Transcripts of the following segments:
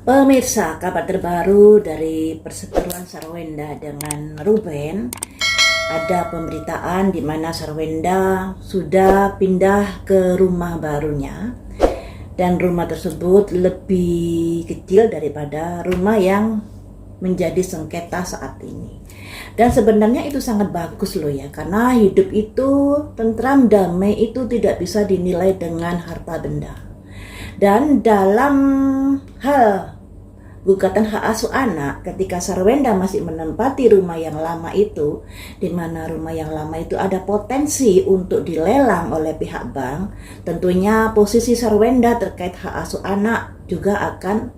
Pemirsa, kabar terbaru dari perseteruan Sarwenda dengan Ruben. Ada pemberitaan di mana Sarwenda sudah pindah ke rumah barunya. Dan rumah tersebut lebih kecil daripada rumah yang menjadi sengketa saat ini. Dan sebenarnya itu sangat bagus loh ya, karena hidup itu tentram, damai itu tidak bisa dinilai dengan harta benda. Dan dalam hal gugatan hak asuh anak, ketika Sarwenda masih menempati rumah yang lama itu, di mana rumah yang lama itu ada potensi untuk dilelang oleh pihak bank, tentunya posisi Sarwenda terkait hak asuh anak juga akan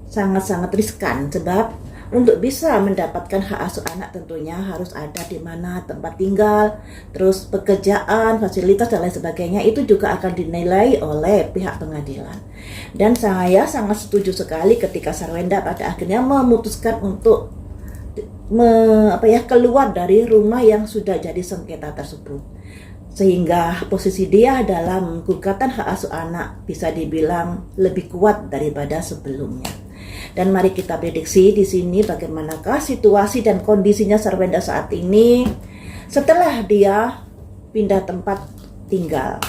sangat-sangat riskan, sebab untuk bisa mendapatkan hak asuh anak tentunya harus ada di mana tempat tinggal, terus pekerjaan, fasilitas dan lain sebagainya, itu juga akan dinilai oleh pihak pengadilan. Dan saya sangat setuju sekali ketika Sarwenda pada akhirnya memutuskan untuk keluar dari rumah yang sudah jadi sengketa tersebut. Sehingga posisi dia dalam gugatan hak asuh anak bisa dibilang lebih kuat daripada sebelumnya. Dan mari kita prediksi di sini bagaimanakah situasi dan kondisinya Sarwenda saat ini setelah dia pindah tempat tinggal.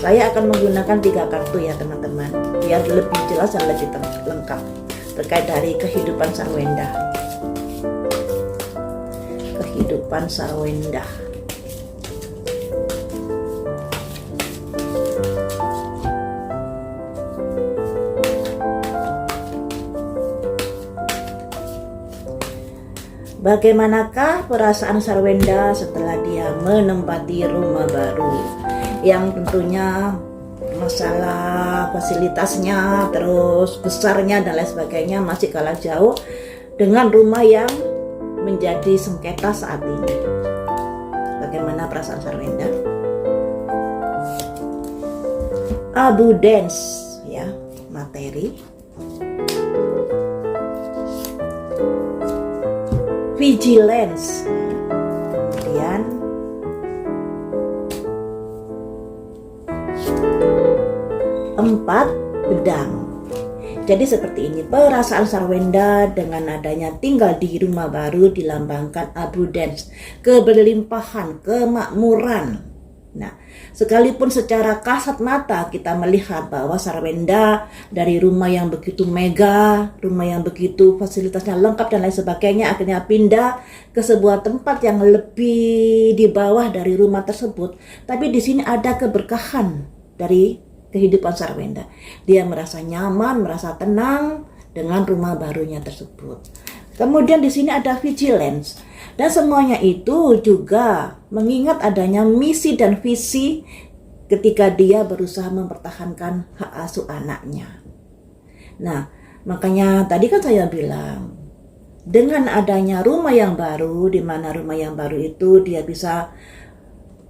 Saya akan menggunakan 3 kartu ya teman-teman, biar lebih jelas dan lebih lengkap terkait dari kehidupan Sarwenda. Kehidupan Sarwenda. Bagaimanakah perasaan Sarwenda setelah dia menempati rumah baru yang tentunya masalah fasilitasnya, terus besarnya dan lain sebagainya masih kalah jauh dengan rumah yang menjadi sengketa saat ini. Bagaimana perasaan Sarwenda? Abundance ya, materi. Vigilance, kemudian empat pedang. Jadi seperti ini perasaan Sarwenda dengan adanya tinggal di rumah baru dilambangkan abundance, keberlimpahan, kemakmuran. Nah, sekalipun secara kasat mata kita melihat bahwa Sarwenda dari rumah yang begitu mega, rumah yang begitu fasilitasnya lengkap dan lain sebagainya, akhirnya pindah ke sebuah tempat yang lebih di bawah dari rumah tersebut. Tapi di sini ada keberkahan dari kehidupan Sarwenda. Dia merasa nyaman, merasa tenang dengan rumah barunya tersebut. Kemudian di sini ada vigilance. Dan semuanya itu juga mengingat adanya misi dan visi ketika dia berusaha mempertahankan hak asuh anaknya. Nah, makanya tadi kan saya bilang, dengan adanya rumah yang baru, di mana rumah yang baru itu dia bisa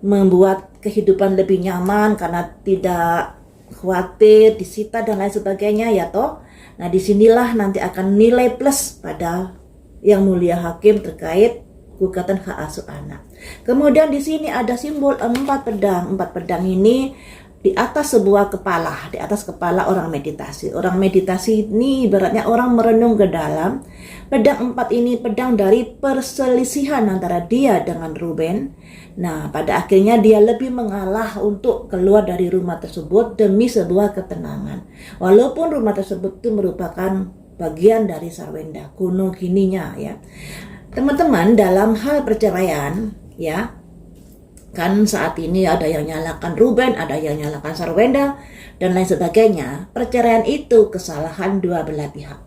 membuat kehidupan lebih nyaman karena tidak khawatir disita dan lain sebagainya ya toh. Nah, disinilah nanti akan nilai plus pada yang mulia hakim terkait gugatan hak asuh anak. Kemudian di sini ada simbol 4 pedang. 4 pedang ini di atas sebuah kepala, di atas kepala orang meditasi. Orang meditasi ini ibaratnya orang merenung ke dalam. Pedang 4 ini pedang dari perselisihan antara dia dengan Ruben. Nah, pada akhirnya dia lebih mengalah untuk keluar dari rumah tersebut demi sebuah ketenangan. Walaupun rumah tersebut itu merupakan bagian dari Sarwenda, kuno kininya ya. Teman-teman, dalam hal perceraian ya, kan saat ini ada yang nyalakan Ruben, ada yang nyalakan Sarwenda dan lain sebagainya. Perceraian itu kesalahan dua belah pihak.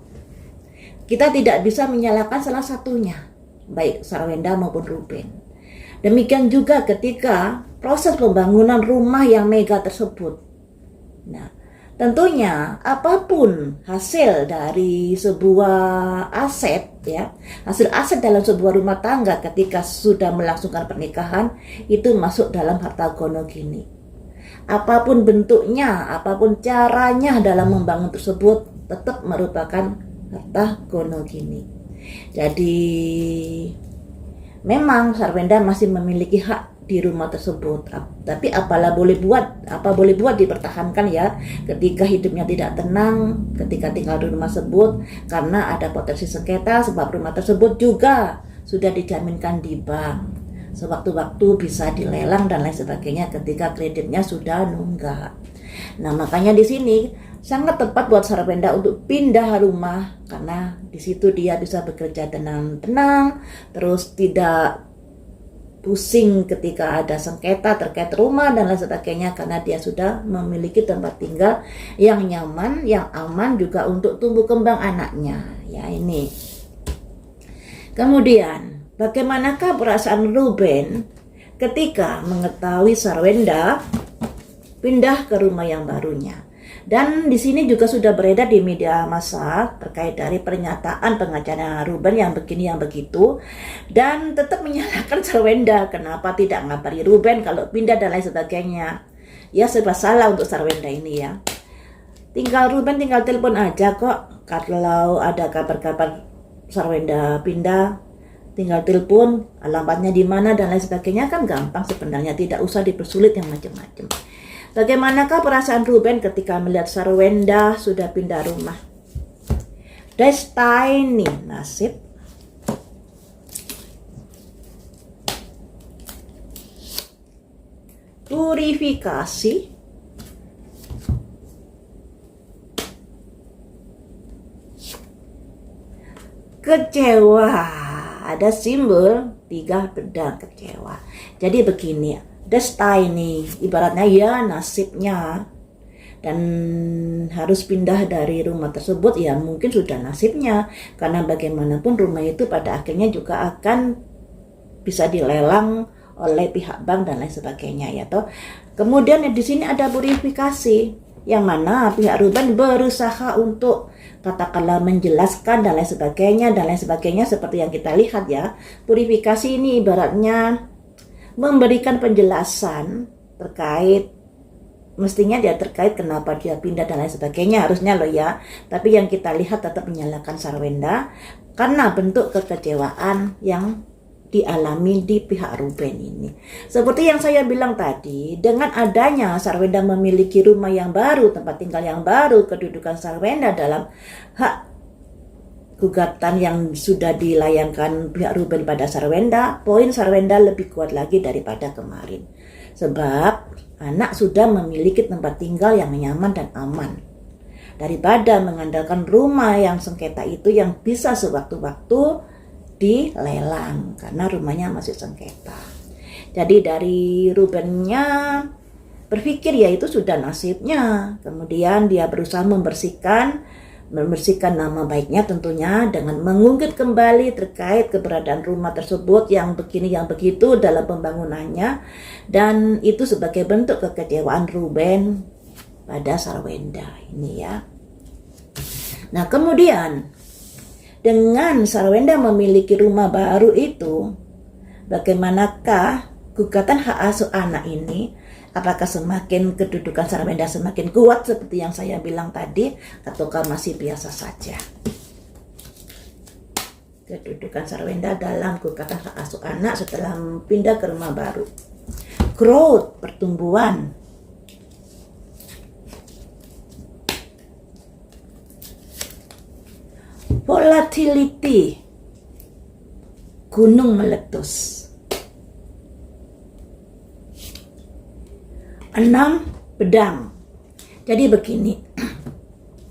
Kita tidak bisa menyalahkan salah satunya, baik Sarwenda maupun Ruben. Demikian juga ketika proses pembangunan rumah yang mega tersebut. Nah, tentunya apapun hasil dari sebuah aset ya, hasil aset dalam sebuah rumah tangga ketika sudah melangsungkan pernikahan itu masuk dalam harta gono gini. Apapun bentuknya, apapun caranya dalam membangun tersebut tetap merupakan harta gono gini. Jadi memang Sarwenda masih memiliki hak di rumah tersebut. Tapi apa boleh buat dipertahankan ya, ketika hidupnya tidak tenang, ketika tinggal di rumah tersebut, karena ada potensi sengketa sebab rumah tersebut juga sudah dijaminkan di bank. Sewaktu-waktu bisa dilelang dan lain sebagainya ketika kreditnya sudah nunggak. Nah, makanya di sini sangat tepat buat Sarwenda untuk pindah rumah, karena di situ dia bisa bekerja tenang-tenang, terus tidak pusing ketika ada sengketa terkait rumah dan lain sebagainya, karena dia sudah memiliki tempat tinggal yang nyaman, yang aman juga untuk tumbuh kembang anaknya. Ya, ini. Kemudian, bagaimanakah perasaan Ruben ketika mengetahui Sarwenda pindah ke rumah yang barunya? Dan di sini juga sudah beredar di media massa terkait dari pernyataan pengacara Ruben yang begini yang begitu, dan tetap menyalahkan Sarwenda kenapa tidak ngabari Ruben kalau pindah dan lain sebagainya. Ya, serba salah untuk Sarwenda ini ya. Ruben tinggal telepon aja kok kalau ada kabar-kabar Sarwenda pindah, tinggal telepon, alamatnya di mana dan lain sebagainya, kan gampang sebenarnya, tidak usah dipersulit yang macam-macam. Bagaimanakah perasaan Ruben ketika melihat Sarwenda sudah pindah rumah? Destiny, nasib. Purifikasi. Kecewa. Ada simbol 3 pedang kecewa. Jadi begini ya. Destiny, ibaratnya ya nasibnya, dan harus pindah dari rumah tersebut ya mungkin sudah nasibnya, karena bagaimanapun rumah itu pada akhirnya juga akan bisa dilelang oleh pihak bank dan lain sebagainya ya toh. Kemudian di sini ada purifikasi, yang mana pihak Ruben berusaha untuk katakanlah menjelaskan dan lain sebagainya seperti yang kita lihat ya. Purifikasi ini ibaratnya memberikan penjelasan mestinya dia terkait kenapa dia pindah dan lain sebagainya, harusnya loh ya. Tapi yang kita lihat tetap menyalahkan Sarwenda karena bentuk kekecewaan yang dialami di pihak Ruben ini. Seperti yang saya bilang tadi, dengan adanya Sarwenda memiliki rumah yang baru, tempat tinggal yang baru, kedudukan Sarwenda dalam hak gugatan yang sudah dilayangkan pihak Ruben pada Sarwenda, poin Sarwenda lebih kuat lagi daripada kemarin. Sebab anak sudah memiliki tempat tinggal yang nyaman dan aman. Daripada mengandalkan rumah yang sengketa itu yang bisa sewaktu-waktu dilelang karena rumahnya masih sengketa. Jadi dari Rubennya berpikir ya itu sudah nasibnya. Kemudian dia berusaha membersihkan nama baiknya tentunya dengan mengungkit kembali terkait keberadaan rumah tersebut yang begini yang begitu dalam pembangunannya, dan itu sebagai bentuk kekecewaan Ruben pada Sarwenda ini ya. Nah, kemudian dengan Sarwenda memiliki rumah baru itu, bagaimanakah gugatan hak asuh anak ini? Apakah semakin kedudukan Sarwenda semakin kuat seperti yang saya bilang tadi, ataukah masih biasa saja? Kedudukan Sarwenda dalam gugatan hak asuh anak setelah pindah ke rumah baru. Growth, pertumbuhan. Volatility, gunung meletus. 6 pedang. Jadi begini,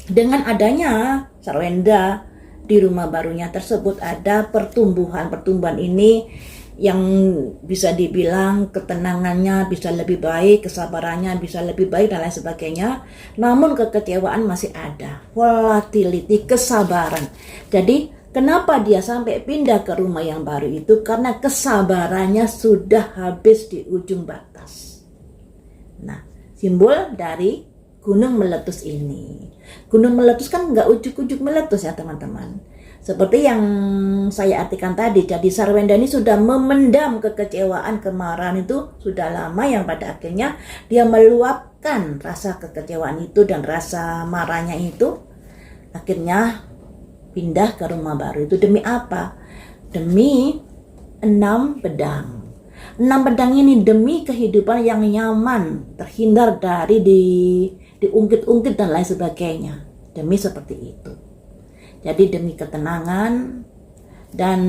dengan adanya Sarwenda di rumah barunya tersebut ada pertumbuhan ini yang bisa dibilang ketenangannya bisa lebih baik, kesabarannya bisa lebih baik dan lain sebagainya. Namun kekecewaan masih ada, volatility, kesabaran. Jadi kenapa dia sampai pindah ke rumah yang baru itu? Karena kesabarannya sudah habis di ujung batas. Nah, simbol dari gunung meletus ini. Gunung meletus kan nggak ujuk-ujuk meletus ya teman-teman. Seperti yang saya artikan tadi, jadi Sarwenda ini sudah memendam kekecewaan, kemarahan itu sudah lama, yang pada akhirnya dia meluapkan rasa kekecewaan itu dan rasa marahnya itu. Akhirnya pindah ke rumah baru itu demi apa? Demi 6 pedang. 6 pedang ini demi kehidupan yang nyaman, terhindar dari diungkit-ungkit dan lain sebagainya. Demi seperti itu. Jadi demi ketenangan dan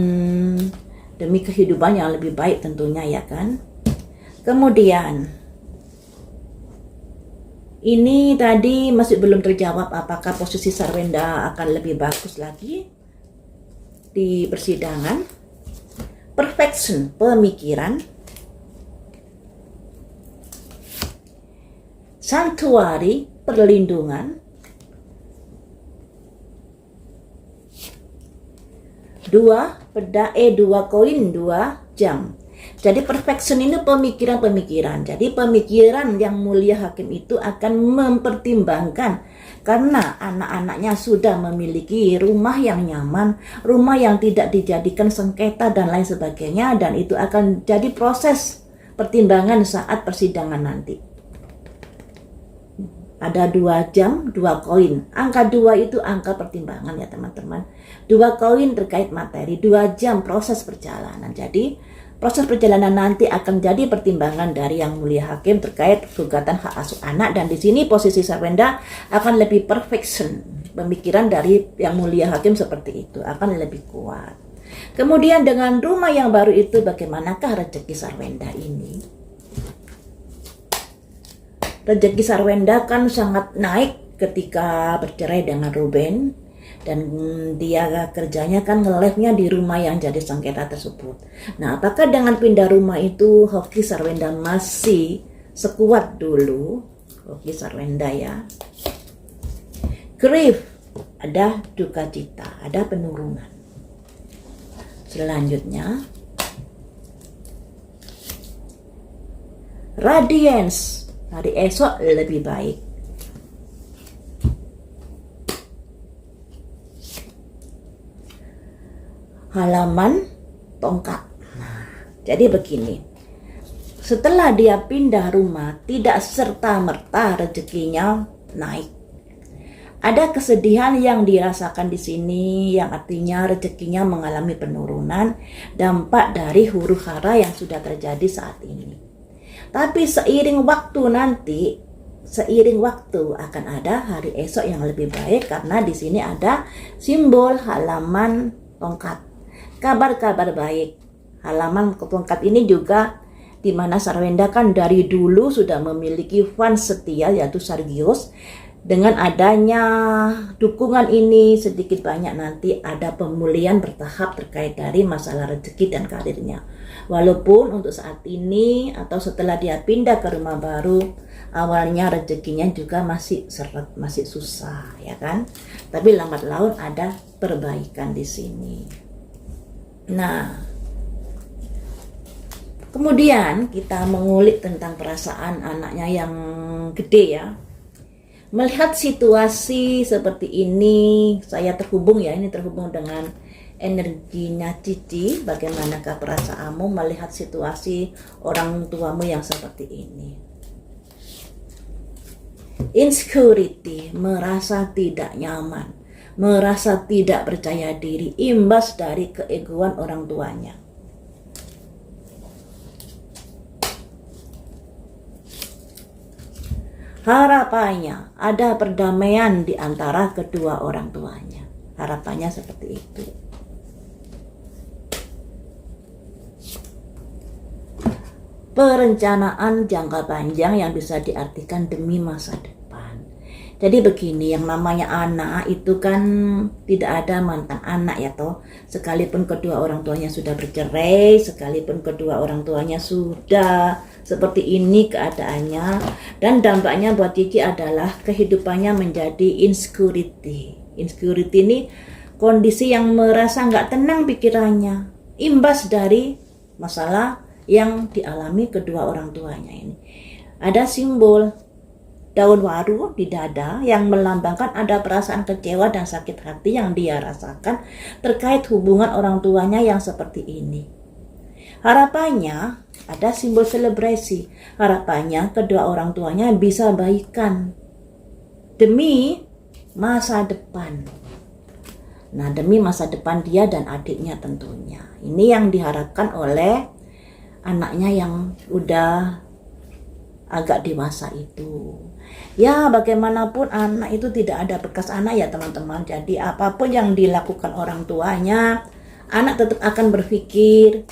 demi kehidupan yang lebih baik tentunya, ya kan. Kemudian ini tadi masih belum terjawab apakah posisi Sarwenda akan lebih bagus lagi di persidangan. Perfection, pemikiran. Sanctuary, perlindungan. 2 koin 2 jam. Jadi perfection ini pemikiran-pemikiran. Jadi pemikiran yang mulia hakim itu akan mempertimbangkan karena anak-anaknya sudah memiliki rumah yang nyaman, rumah yang tidak dijadikan sengketa dan lain sebagainya, dan itu akan jadi proses pertimbangan saat persidangan nanti. Ada 2 jam, 2 koin. Angka 2 itu angka pertimbangan ya teman-teman. 2 koin terkait materi, 2 jam proses perjalanan. Jadi proses perjalanan nanti akan jadi pertimbangan dari yang mulia hakim terkait gugatan hak asuh anak, dan di sini posisi Sarwenda akan lebih perfection. Pemikiran dari yang mulia hakim seperti itu akan lebih kuat. Kemudian dengan rumah yang baru itu bagaimanakah rezeki Sarwenda ini? Rezeki Sarwenda kan sangat naik ketika bercerai dengan Ruben, dan dia kerjanya kan nge-live-nya di rumah yang jadi sengketa tersebut. Nah, apakah dengan pindah rumah itu hoki Sarwenda masih sekuat dulu? Hoki Sarwenda ya. Grief, ada duka cita, ada penurunan. Selanjutnya radiance, hari esok lebih baik. Halaman tongkat. Nah, jadi begini. Setelah dia pindah rumah, tidak serta-merta rezekinya naik. Ada kesedihan yang dirasakan di sini, yang artinya rezekinya mengalami penurunan, dampak dari huru-hara yang sudah terjadi saat ini. Tapi seiring waktu akan ada hari esok yang lebih baik, karena di sini ada simbol halaman tongkat. Kabar-kabar baik. Halaman tongkat ini juga di mana Sarwenda kan dari dulu sudah memiliki fans setia yaitu Sargios. Dengan adanya dukungan ini sedikit banyak nanti ada pemulihan bertahap terkait dari masalah rezeki dan karirnya. Walaupun untuk saat ini atau setelah dia pindah ke rumah baru, awalnya rezekinya juga masih seret, masih susah, ya kan? Tapi lambat laun ada perbaikan di sini. Nah, kemudian kita mengulik tentang perasaan anaknya yang gede ya. Melihat situasi seperti ini, saya terhubung ya, ini terhubung dengan energinya Cici. Bagaimanakah perasaanmu melihat situasi orang tuamu yang seperti ini? Insecurity, merasa tidak nyaman, merasa tidak percaya diri, imbas dari keegoan orang tuanya. Harapannya ada perdamaian di antara kedua orang tuanya. Harapannya seperti itu. Perencanaan jangka panjang yang bisa diartikan demi masa depan. Jadi begini, yang namanya anak itu kan tidak ada mantan anak ya toh. Sekalipun kedua orang tuanya sudah bercerai, sekalipun kedua orang tuanya sudah seperti ini keadaannya, dan dampaknya buat Cici adalah kehidupannya menjadi insecurity. Insecurity ini kondisi yang merasa nggak tenang pikirannya, imbas dari masalah yang dialami kedua orang tuanya ini. Ada simbol daun waru di dada yang melambangkan ada perasaan kecewa dan sakit hati yang dia rasakan terkait hubungan orang tuanya yang seperti ini. Harapannya ada simbol selebrasi. Harapannya kedua orang tuanya bisa baikan demi masa depan. Nah, demi masa depan dia dan adiknya tentunya. Ini yang diharapkan oleh anaknya yang udah agak dewasa itu. Ya bagaimanapun anak itu tidak ada bekas anak ya teman-teman. Jadi apapun yang dilakukan orang tuanya, anak tetap akan berpikir.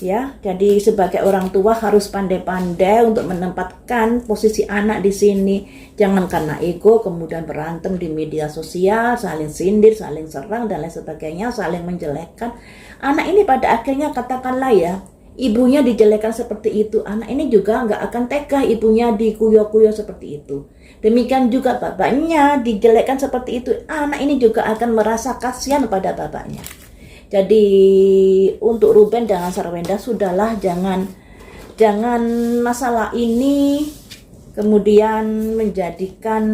Ya, jadi sebagai orang tua harus pandai-pandai untuk menempatkan posisi anak di sini. Jangan karena ego kemudian berantem di media sosial, saling sindir, saling serang dan lain sebagainya, saling menjelekkan. Anak ini pada akhirnya katakanlah ya, ibunya dijelekkan seperti itu, anak ini juga nggak akan tega ibunya dikuyo-kuyo seperti itu. Demikian juga bapaknya dijelekkan seperti itu, anak ini juga akan merasa kasihan pada bapaknya. Jadi untuk Ruben dan Sarwenda sudahlah, jangan masalah ini kemudian menjadikan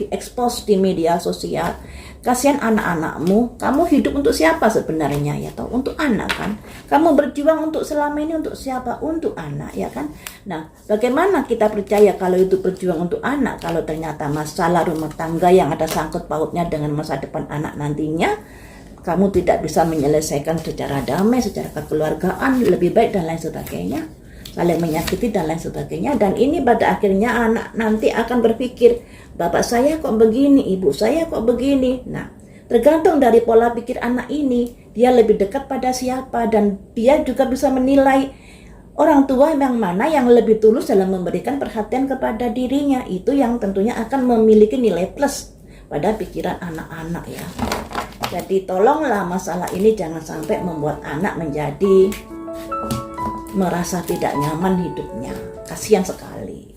diekspos di media sosial. Kasihan anak-anakmu, kamu hidup untuk siapa sebenarnya ya toh? Untuk anak kan? Kamu berjuang untuk selama ini untuk siapa? Untuk anak ya kan? Nah, bagaimana kita percaya kalau itu berjuang untuk anak, kalau ternyata masalah rumah tangga yang ada sangkut pautnya dengan masa depan anak nantinya, kamu tidak bisa menyelesaikan secara damai, secara kekeluargaan, lebih baik dan lain sebagainya, saling menyakiti dan lain sebagainya. Dan ini pada akhirnya anak nanti akan berpikir, bapak saya kok begini, ibu saya kok begini. Nah, tergantung dari pola pikir anak ini, dia lebih dekat pada siapa, dan dia juga bisa menilai orang tua yang mana yang lebih tulus dalam memberikan perhatian kepada dirinya. Itu yang tentunya akan memiliki nilai plus pada pikiran anak-anak ya. Jadi tolonglah masalah ini jangan sampai membuat anak menjadi merasa tidak nyaman hidupnya. Kasihan sekali.